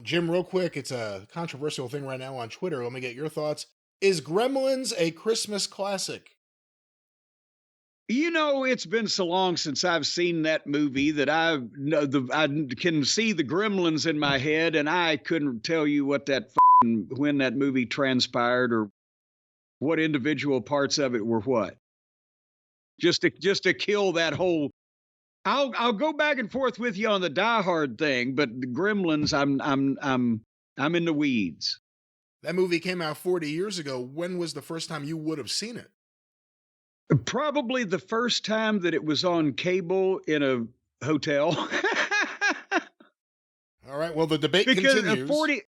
Jim, real quick, it's a controversial thing right now on Twitter. Let me get your thoughts. Is Gremlins a Christmas classic? You know, it's been so long since I've seen that movie that I can see the Gremlins in my head, and I couldn't tell you what when that movie transpired or what individual parts of it were what. Just to kill that whole. I'll go back and forth with you on the Die Hard thing, but the Gremlins, I'm in the weeds. That movie came out 40 years ago. When was the first time you would have seen it? Probably the first time that it was on cable in a hotel. All right. Well, the debate Because continues.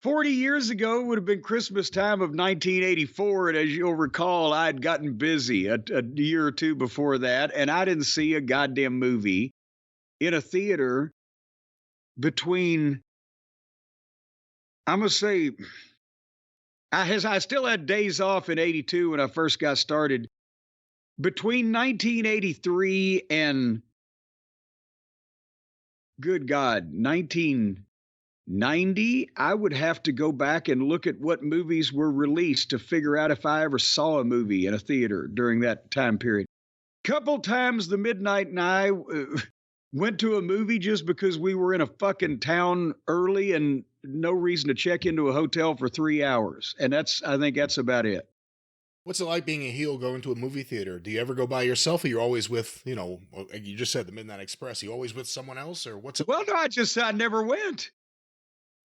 40 years ago would have been Christmas time of 1984. And as you'll recall, I'd gotten busy a year or two before that. And I didn't see a goddamn movie in a theater between, I'm going to say, I still had days off in 82 when I first got started. Between 1983 and, good God, 1990, I would have to go back and look at what movies were released to figure out if I ever saw a movie in a theater during that time period. Couple times the Midnight and I went to a movie just because we were in a fucking town early and no reason to check into a hotel for 3 hours. And I think that's about it. What's it like being a heel going to a movie theater? Do you ever go by yourself, or you're always with, you just said the Midnight Express. You always with someone else, or what's it? Well, no, I never went.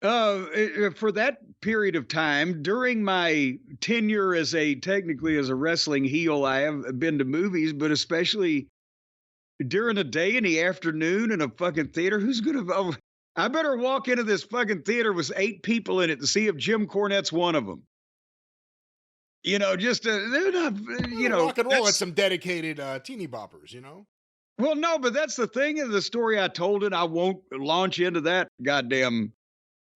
For that period of time, during my tenure technically as a wrestling heel, I have been to movies, but especially during the day in the afternoon in a fucking theater, I better walk into this fucking theater with 8 people in it to see if Jim Cornette's one of them. They're not, rock and roll at some dedicated teeny boppers, Well, no, but that's the thing of the story I told, and I won't launch into that goddamn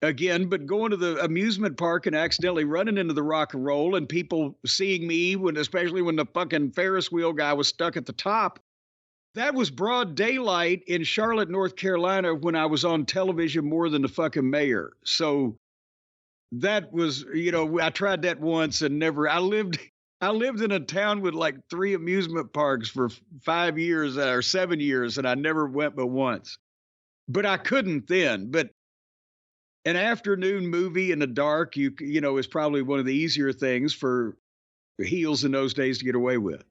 again, but going to the amusement park and accidentally running into the rock and roll and people seeing me especially when the fucking Ferris wheel guy was stuck at the top. That was broad daylight in Charlotte, North Carolina, when I was on television more than the fucking mayor. So that was, I tried that once and never. I lived in a town with like 3 amusement parks for 5 years or 7 years, and I never went but once. But I couldn't then. But an afternoon movie in the dark, is probably one of the easier things for heels in those days to get away with.